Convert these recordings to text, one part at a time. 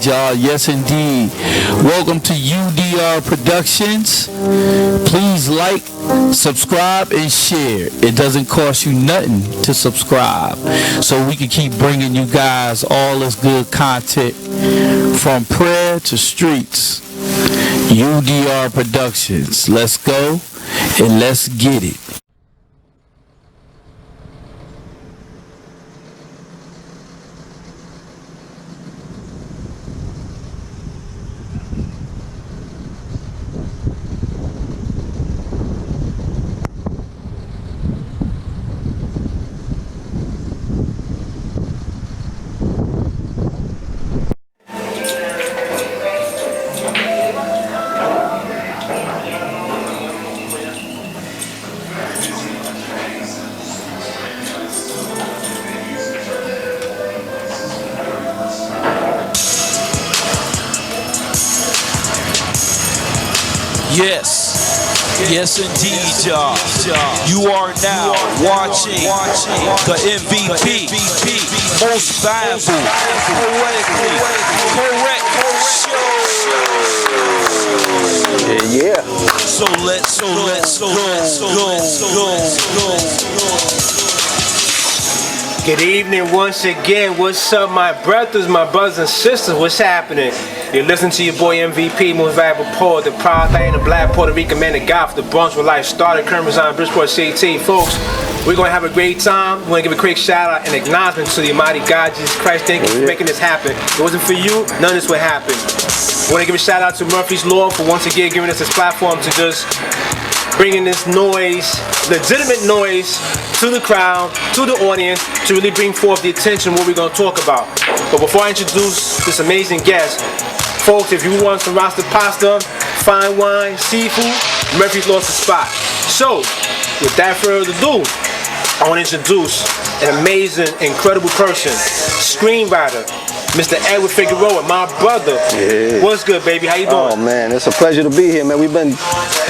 indeed, y'all. Yes, indeed. Welcome to UDR Productions. Please like, subscribe, and share. It doesn't cost you nothing to subscribe, so we can keep bringing you guys all this good content from prayer to streets. UDR Productions. Let's go and let's get it. Yes indeed, y'all. You are now watching the MVP, most valuable, poetically correct show. Yeah. So let's go. Good evening once again. What's up, my brothers and sisters? What's happening? You're listening to your boy MVP, most valuable poet, the proud Diana Black, Puerto Rican man of God for the Bronx where life started, Kermit on Bridgeport CT. Folks, we're going to have a great time. We're going to give a quick shout out and acknowledgement to the Almighty God, Jesus Christ. Thank you for making this happen. If it wasn't for you, none of this would happen. We want to give a shout out to Murphy's Law for once again giving us this platform to just bringing this noise, legitimate noise, to the crowd, to the audience, to really bring forth the attention of what we're going to talk about. But before I introduce this amazing guest, folks, if you want some roasted pasta, fine wine, seafood, Murphy's Law's the spot. So, without further ado, I want to introduce an amazing, incredible person, screenwriter, Mr. Edward Figueroa, my brother. Yeah. What's good, baby? How you doing? Oh man, it's a pleasure to be here, man. We've been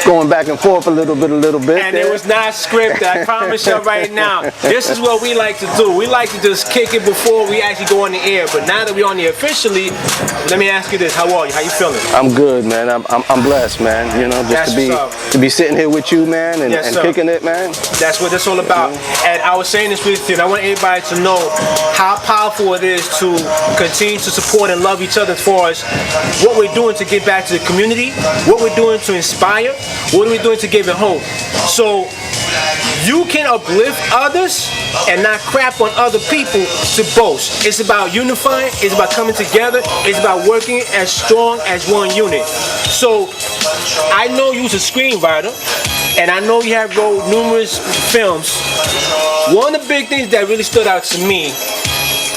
going back and forth a little bit. And it was not scripted. I promise you right now. This is what we like to do. We like to just kick it before we actually go on the air. But now that we're on the air officially, let me ask you this: how are you? How you feeling? I'm good, man. I'm blessed, man. You know, just to be sitting here with you, man, and kicking it, man. That's what it's all about. And I was saying this with you, and I want everybody to know how powerful it is to continue to support and love each other as far as what we're doing to give back to the community, what we're doing to inspire, what are we doing to give it hope. So you can uplift others and not crap on other people to boast. It's about unifying, it's about coming together, it's about working as strong as one unit. So I know you're a screenwriter, and I know you have wrote numerous films. One of the big things that really stood out to me,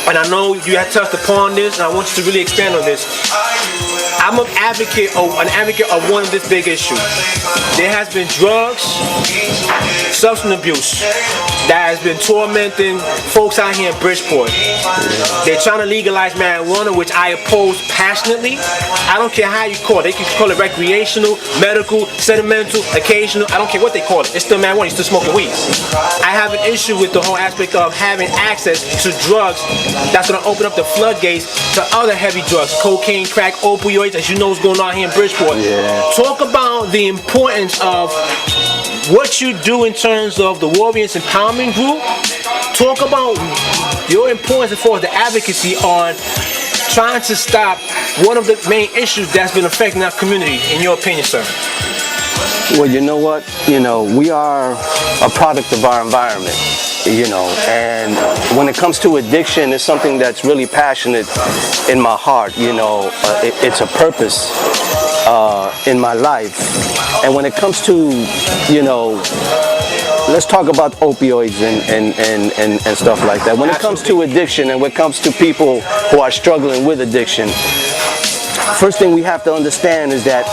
and I know you have touched upon this, and I want you to really expand on this. I'm an advocate of one of this big issue. There has been drugs, substance abuse that has been tormenting folks out here in Bridgeport. They're trying to legalize marijuana, which I oppose passionately. I don't care how you call it. They can call it recreational, medical, sentimental, occasional. I don't care what they call it. It's still marijuana. You're still smoking weed. I have an issue with the whole aspect of having access to drugs that's going to open up the floodgates to other heavy drugs, cocaine, crack, opioids, as you know what's going on here in Bridgeport. Yeah. Talk about the importance of what you do in terms of the Warriors Empowerment Group. Talk about your importance as far as the advocacy on trying to stop one of the main issues that's been affecting our community, in your opinion, sir. Well, you know what? You know, we are a product of our environment. You know, and when it comes to addiction, it's something that's really passionate in my heart. You know, it's a purpose in my life. And when it comes to, you know, let's talk about opioids and stuff like that. When it comes to addiction and when it comes to people who are struggling with addiction, first thing we have to understand is that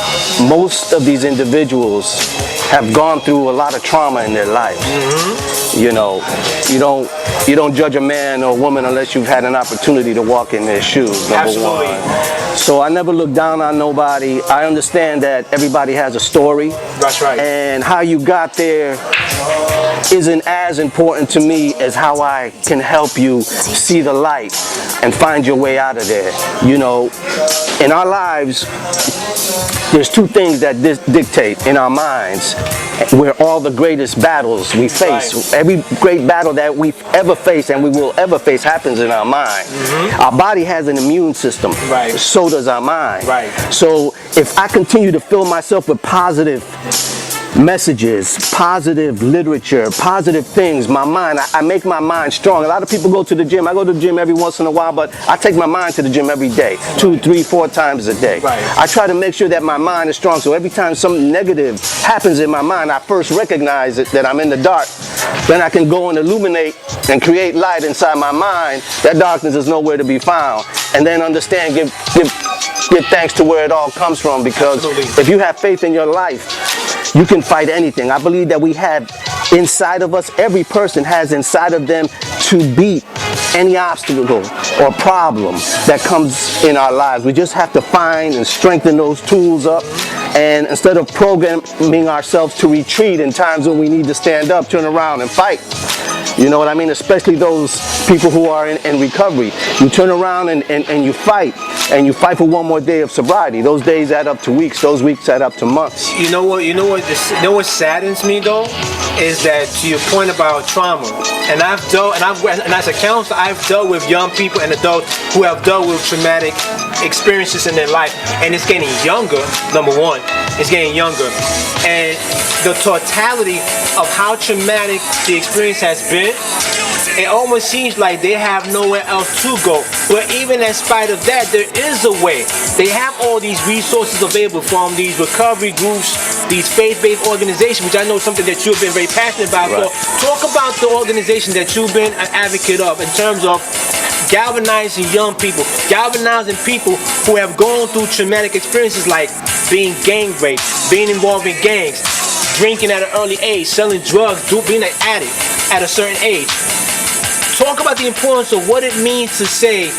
most of these individuals have gone through a lot of trauma in their life. You know, you don't judge a man or a woman unless you've had an opportunity to walk in their shoes, number one. So I never look down on nobody. I understand that everybody has a story. That's right. And how you got there isn't as important to me as how I can help you see the light and find your way out of there. You know, in our lives, there's two things that dictate in our minds where all the greatest battles we face. Right. Every great battle that we've ever faced and we will ever face happens in our mind. Our body has an immune system. Right. So does our mind. Right. So if I continue to fill myself with positive messages, positive literature, positive things, my mind, I make my mind strong. A lot of people go to the gym. I go to the gym every once in a while, but I take my mind to the gym every day, 2, 3, 4 times a day. Right. I try to make sure that my mind is strong, so every time something negative happens in my mind, I first recognize it, that I'm in the dark. Then I can go and illuminate and create light inside my mind. That darkness is nowhere to be found. And then understand, give thanks to where it all comes from, because if you have faith in your life, you can fight anything. I believe that we have inside of us, every person has inside of them to beat any obstacle or problem that comes in our lives. We just have to find and strengthen those tools up. And instead of programming ourselves to retreat in times when we need to stand up, turn around and fight. You know what I mean? Especially those people who are in recovery. You turn around and you fight. And you fight for one more day of sobriety. Those days add up to weeks. Those weeks add up to months. You know what saddens me though, is that to your point about trauma, and as a counselor, I've dealt with young people and adults who have dealt with traumatic experiences in their life, and it's getting younger. Number one, it's getting younger, and the totality of how traumatic the experience has been, it almost seems like they have nowhere else to go. But even in spite of that, there is a way. They have all these resources available from these recovery groups, these faith-based organizations, which I know is something that you've been very passionate about. Right. So talk about the organization that you've been an advocate of in terms of galvanizing young people, galvanizing people who have gone through traumatic experiences like being gang raped, being involved in gangs, drinking at an early age, selling drugs, being an addict at a certain age. Talk about the importance of what it means to say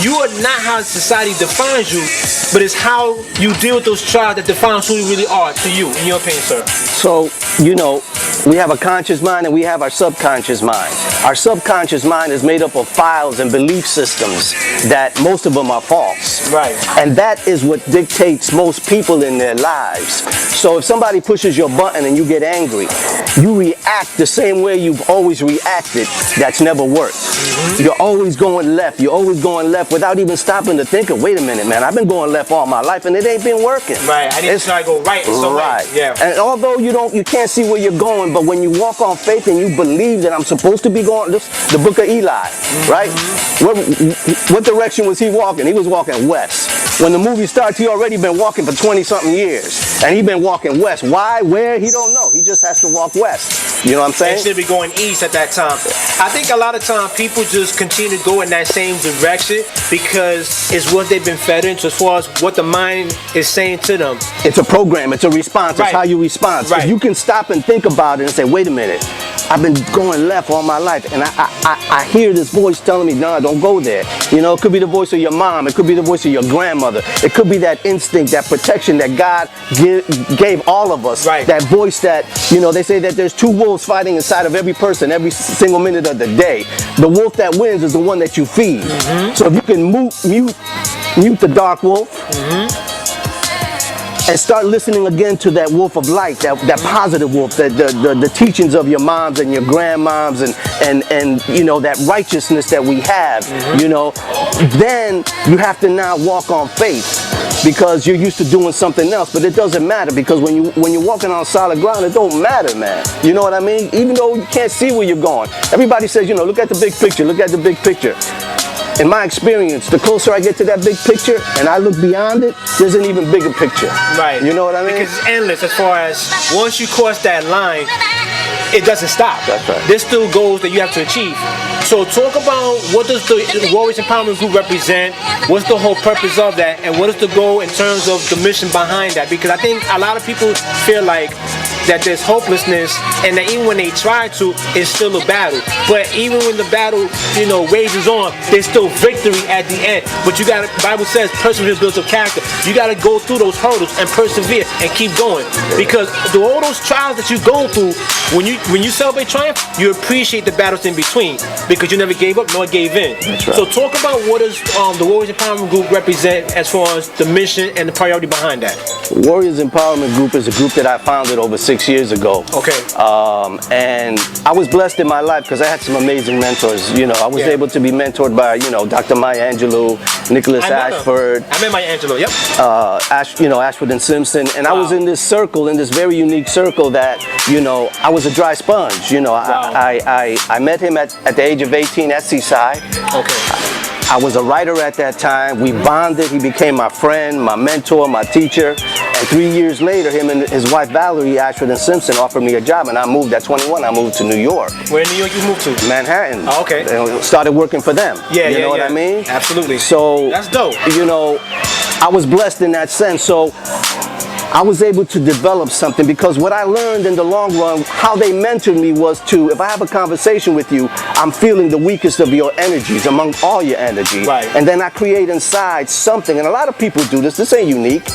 you are not how society defines you, but it's how you deal with those trials that defines who you really are to you, in your opinion, sir. So, you know, we have a conscious mind and we have our subconscious mind. Our subconscious mind is made up of files and belief systems that most of them are false. Right. And that is what dictates most people in their lives. So if somebody pushes your button and you get angry, you react the same way you've always reacted. That's never worked. You're always going left. You're always going left without even stopping to think of, wait a minute, man, I've been going left all my life and it ain't been working. Right. I need to try to go right. So right. Yeah. And although you can't see where you're going, but when you walk on faith and you believe that I'm supposed to be going, the book of Eli, right? What direction was he walking? He was walking west. When the movie starts, he already been walking for 20-something years. And he been walking west. Why? Where? He don't know. He just has to walk west. You know what I'm saying? They should be going east at that time. I think a lot of times people just continue to go in that same direction because it's what they've been fed into as far as what the mind is saying to them. It's a program. It's a response. Right. It's how you respond. Right. If you can stop and think about it and say, wait a minute, I've been going left all my life and I hear this voice telling me, no, don't go there. You know, it could be the voice of your mom. It could be the voice of your grandmother. It could be that instinct, that protection that God gave all of us. Right. That voice that, you know, they say that there's two wolves fighting inside of every person every single minute of the day. The wolf that wins is the one that you feed. So if you can mute the dark wolf, and start listening again to that wolf of light, that positive wolf, the teachings of your moms and your grandmoms and you know, that righteousness that we have, you know, then you have to now walk on faith because you're used to doing something else. But it doesn't matter because when you're walking on solid ground, it don't matter, man. You know what I mean? Even though you can't see where you're going. Everybody says, you know, look at the big picture, look at the big picture. In my experience, the closer I get to that big picture and I look beyond it, there's an even bigger picture. Right. You know what I mean? Because it's endless as far as once you cross that line, it doesn't stop. That's right. There's still goals that you have to achieve. So talk about what does the Warriors Empowerment Group represent? What's the whole purpose of that? And what is the goal in terms of the mission behind that? Because I think a lot of people feel like that there's hopelessness and that even when they try to, it's still a battle. But even when the battle, rages on, there's still victory at the end. But you gotta, the Bible says perseverance builds up character. You gotta go through those hurdles and persevere and keep going. Because through all those trials that you go through, when you celebrate triumph, you appreciate the battles in between because you never gave up nor gave in. That's right. So talk about what does the Warriors Empowerment Group represent as far as the mission and the priority behind that. Warriors Empowerment Group is a group that I founded over 6 years ago. Okay. And I was blessed in my life because I had some amazing mentors. I was able to be mentored by, Dr. Maya Angelou, Nicholas Ashford. I met Maya Angelou, yep. Ashford and Simpson. And I was in this circle, in this very unique circle that, I was a dry sponge. I met him at the age of 18 at Seaside. Okay. I was a writer at that time. We bonded. He became my friend, my mentor, my teacher. And 3 years later, him and his wife Valerie, Ashford and Simpson, offered me a job, and I moved at 21. I moved to New York. Where in New York you moved to? Manhattan. Oh, okay. And started working for them. Yeah, you know what I mean? Absolutely. So that's dope. I was blessed in that sense. So I was able to develop something because what I learned in the long run, how they mentored me was to, if I have a conversation with you, I'm feeling the weakest of your energies among all your energy. Right. And then I create inside something, and a lot of people do this, this ain't unique,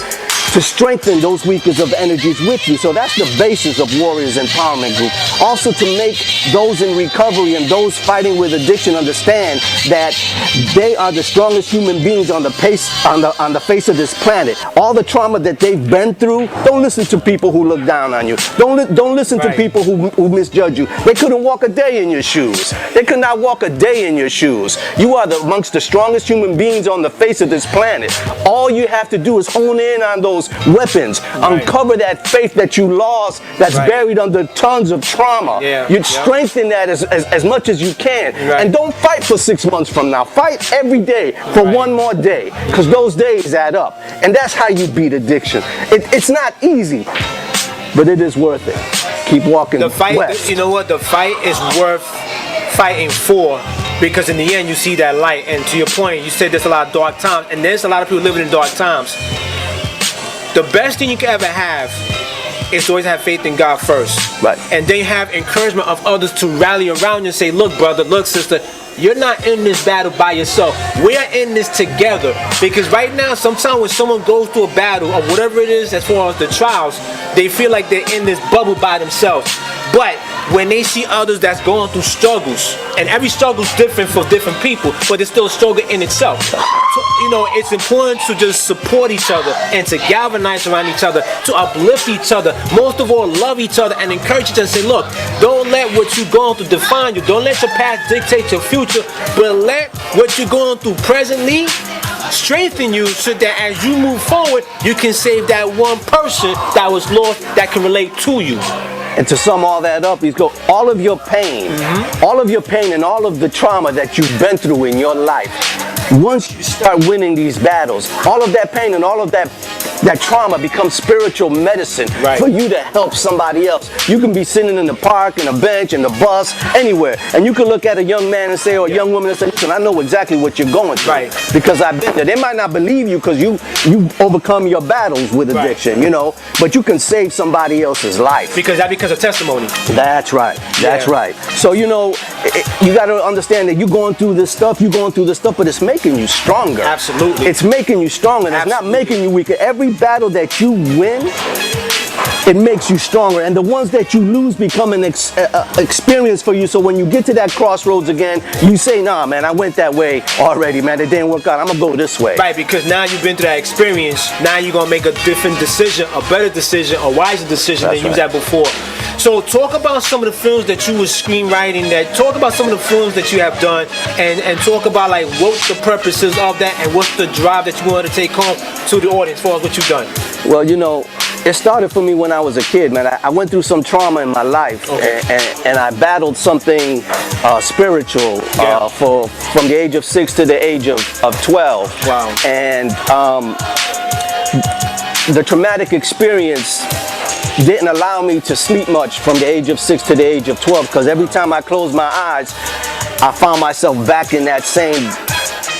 to strengthen those weakest of energies with you. So that's the basis of Warriors Empowerment Group. Also to make those in recovery and those fighting with addiction understand that they are the strongest human beings on the face of this planet. All the trauma that they've been through, don't listen to people who look down on you. Don't listen to people who misjudge you. They couldn't walk a day in your shoes. They could not walk a day in your shoes. You are amongst the strongest human beings on the face of this planet. All you have to do is hone in on those weapons, uncover that faith that you lost that's buried under tons of trauma. You'd strengthen that as much as you can. And don't fight for 6 months from now. Fight every day for one more day, because those days add up. And that's how you beat addiction. It's not easy, but it is worth it. Keep walking west. You know what? The fight is worth fighting for, because in the end you see that light. And to your point, you said there's a lot of dark times, and there's a lot of people living in dark times. The best thing you can ever have is to always have faith in God first. Right. And then have encouragement of others to rally around you and say, look, brother, look, sister, you're not in this battle by yourself. We are in this together. Because right now, sometimes when someone goes through a battle or whatever it is as far as the trials, they feel like they're in this bubble by themselves. But when they see others that's going through struggles, and every struggle is different for different people, but it's still a struggle in itself. So, it's important to just support each other and to galvanize around each other, to uplift each other, most of all, love each other and encourage each other and say, look, don't let what you're going through define you. Don't let your past dictate your future, but let what you're going through presently strengthen you so that as you move forward, you can save that one person that was lost that can relate to you. And to sum all that up, all of your pain, all of your pain and all of the trauma that you've been through in your life, once you start winning these battles, all of that pain and all of that trauma becomes spiritual medicine for you to help somebody else. You can be sitting in the park, in a bench, in the bus, anywhere, and you can look at a young man and say, or a young woman and say, listen, I know exactly what you're going through because I've been there. They might not believe you because you overcome your battles with addiction, but you can save somebody else's life. Because that becomes a testimony. That's right. That's right. So, you got to understand that you're going through this stuff, but it's making you stronger. Absolutely. It's making you stronger. It's not making you weaker. Every battle that you win, it makes you stronger. And the ones that you lose become an experience for you. So when you get to that crossroads again, you say, nah, man, I went that way already, man. It didn't work out. I'm going to go this way. Right, because now you've been through that experience. Now you're going to make a different decision, a better decision, a wiser decision than you was at before. So talk about some of the films that you were screenwriting, talk about some of the films that you have done, and talk about like what the purposes of that and what's the drive that you wanted to take home to the audience for what you've done. Well, it started for me when I was a kid, man. I went through some trauma in my life, and I battled something spiritual from the age of 6 to the age of 12. Wow. And the traumatic experience didn't allow me to sleep much from the age of 6 to the age of 12, because every time I closed my eyes, I found myself back in that same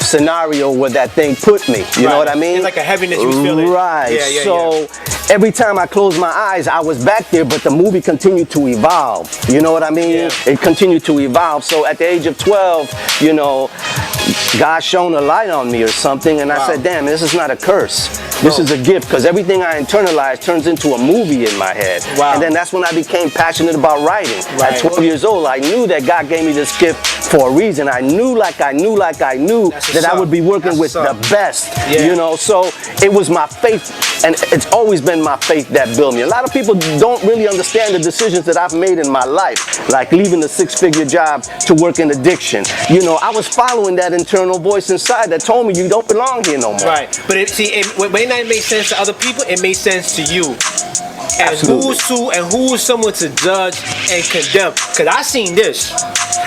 scenario where that thing put me. You know what I mean? It's like a heaviness you feel it. Right. Yeah, So every time I closed my eyes, I was back there, but the movie continued to evolve. You know what I mean? Yeah. It continued to evolve. So at the age of 12, you know, God shone a light on me or something, and I said, damn, this is not a curse. This is a gift, because everything I internalize turns into a movie in my head. Wow. And then that's when I became passionate about writing. At 12 years old, I knew that God gave me this gift for a reason. I knew like I knew that I would be working with the best. You know, so it was my faith, and it's always been my faith that built me. A lot of people don't really understand the decisions that I've made in my life, like leaving a 6-figure job to work in addiction. You know, I was following that internal voice inside that told me you don't belong here no more. Right. But it may not make sense to other people, it makes sense to you. And who's someone to judge and condemn? Because I've seen this.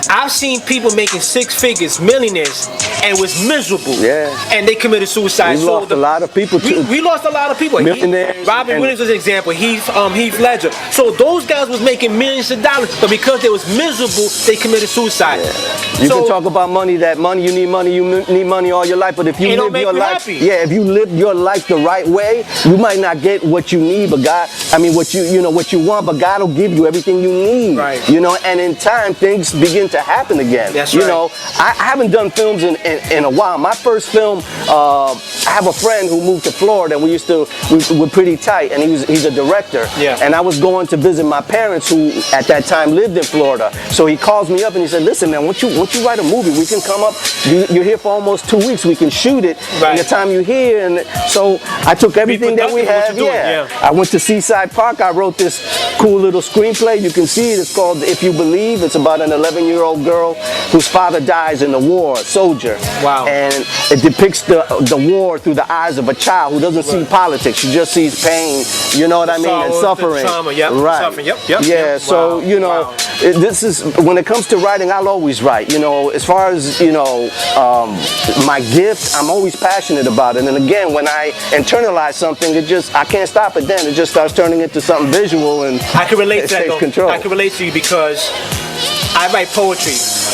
I've seen people making 6 figures, millionaires, and was miserable. Yeah. And they committed suicide. We lost a lot of people too. We lost a lot of people. Robin Williams was an example. Heath Ledger. So those guys was making millions of dollars, but because they was miserable, they committed suicide. Yeah. You can talk about money. You need money all your life. But if you live your life, if you live your life the right way, you might not get what you need, but God, what you want, but God will give you everything you need. Right. You know, and in time things begin to happen again. That's right. You know, I haven't done films in a while. My first film, I have a friend who moved to Florida, and we were pretty tight, and he's a director. Yeah. And I was going to visit my parents, who at that time lived in Florida. So he calls me up and he said, listen man, once you write a movie, we can come up, you're here for almost 2 weeks, we can shoot it in the time you're here. And so I took everything that we have. I went to Seaside Park, I wrote this cool little screenplay. You can see it, it's called If You Believe. It's about an 11-year-old girl whose father dies in the war, a soldier. Wow. And it depicts the war through the eyes of a child who doesn't see politics. She just sees pain, you know what I mean, and suffering. Trauma, right. Suffering. So, you know, this is, when it comes to writing, I'll always write. You know, as far as, you know, my gift, I'm always passionate about it. And again, when I internalize something, I can't stop it then. It just starts turning into something visual, and I can relate to that. Control. I can relate to you because I write poetry,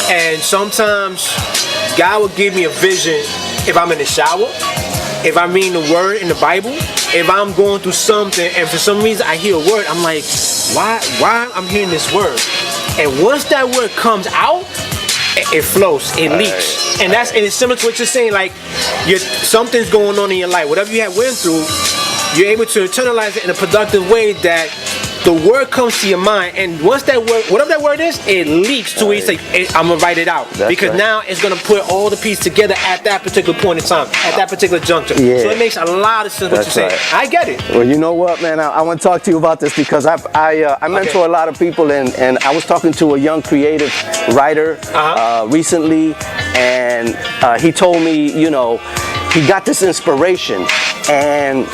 and sometimes God will give me a vision if I'm in the shower, if I'm reading the word in the Bible, if I'm going through something, and for some reason I hear a word, I'm like, why I'm hearing this word? And once that word comes out, it flows, it leaks. And it's similar to what you're saying, like something's going on in your life, whatever you have went through, you're able to internalize it in a productive way that the word comes to your mind, and once that word, whatever that word is, it leaks to where you say, I'm gonna write it out. Because now it's gonna put all the pieces together at that particular point in time, at that particular juncture. So it makes a lot of sense what you're saying. I get it. Well, you know what, man, I want to talk to you about this because I mentor a lot of people, and I was talking to a young creative writer recently, and he told me, you know, he got this inspiration, and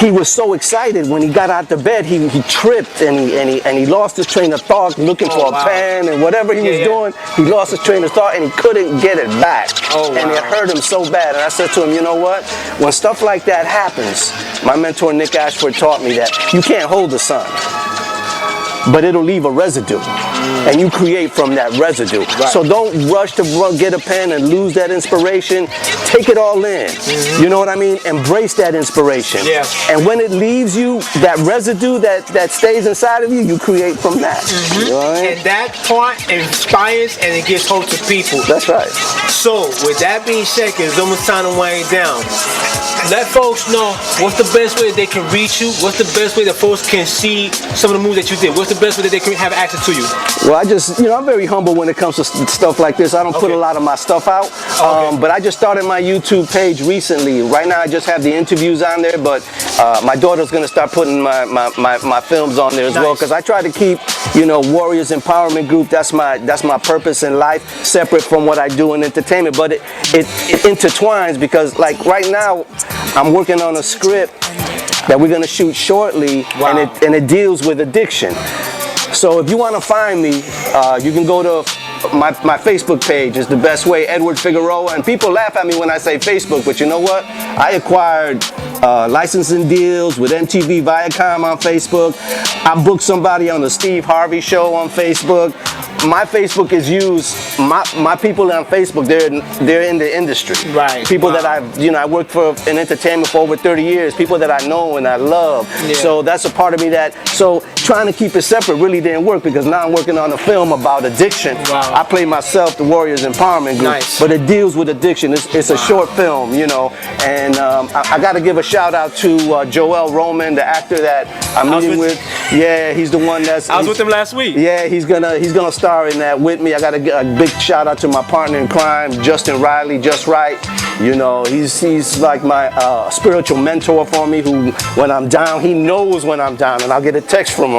he was so excited when he got out of bed. He tripped and he lost his train of thought looking for a pen, and whatever he was doing, he lost his train of thought and he couldn't get it back. And it hurt him so bad. And I said to him, you know what? When stuff like that happens, my mentor Nick Ashford taught me that you can't hold the sun, but it'll leave a residue, and you create from that residue. So don't rush to get a pen and lose that inspiration. Take it all in. You know what I mean? Embrace that inspiration. And when it leaves you, that residue that stays inside of you, you create from that. You know what I mean? And that part inspires and it gives hope to people. That's right. So with that being said, it's almost time to wind down. Let folks know what's the best way that they can reach you. What's the best way that folks can see some of the moves that you did. What's the best way that they can have access to you? Well, I'm very humble when it comes to stuff like this. I don't put a lot of my stuff out, but I just started my YouTube page recently. Right now, I just have the interviews on there, but my daughter's gonna start putting my films on there as well, because I try to keep, you know, Warriors Empowerment Group. That's my purpose in life, separate from what I do in entertainment. But it intertwines, because like right now, I'm working on a script that we're gonna shoot shortly, and it deals with addiction. So if you want to find me, you can go to my Facebook page. Is the best way, Edward Figueroa. And people laugh at me when I say Facebook, but you know what? I acquired licensing deals with MTV Viacom on Facebook. I booked somebody on the Steve Harvey show on Facebook. my Facebook is used. My people on Facebook, they're in the industry. Right. People that I worked for in entertainment for over 30 years. People that I know and I love. Yeah. So that's a part of me so trying to keep it separate really didn't work, because now I'm working on a film about addiction. Wow. I play myself, the Warriors Empowerment Group, Nice. but it deals with addiction. It's a short film, and I got to give a shout out to Joel Roman, the actor that I'm meeting with. Yeah, he's the one I was with him last week. Yeah, he's gonna star in that with me. I got to give a big shout out to my partner in crime, Justin Riley, Just Right. He's like my spiritual mentor for me, who when I'm down, he knows when I'm down, and I'll get a text from him,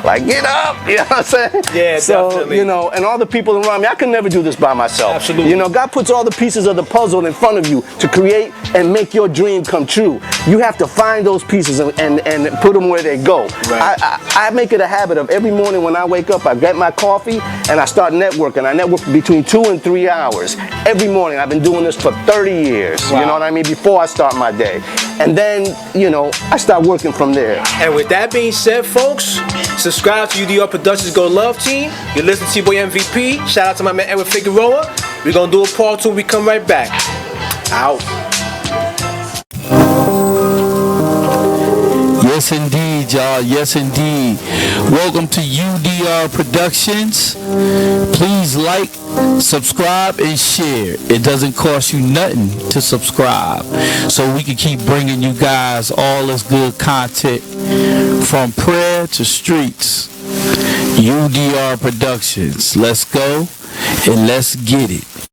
like, get up, you know what I'm saying? Yeah, so, definitely. And all the people around me, I can never do this by myself. Absolutely. God puts all the pieces of the puzzle in front of you to create and make your dream come true. You have to find those pieces and put them where they go. Right. I make it a habit of every morning when I wake up, I get my coffee and I start networking. I network between 2 and 3 hours every morning. I've been doing this for 30 years, Wow. you know what I mean, before I start my day. And then, I start working from there. And with that being said, folks, subscribe to UDR Productions Go Love Team. You're listening to your boy MVP. Shout out to my man Edward Figueroa. We're going to do a part 2 when we come right back. Out. Yes, indeed, y'all. Yes, indeed. Welcome to UDR Productions. Please like, subscribe, and share. It doesn't cost you nothing to subscribe, so we can keep bringing you guys all this good content from prayer to streets. UDR Productions. Let's go and let's get it.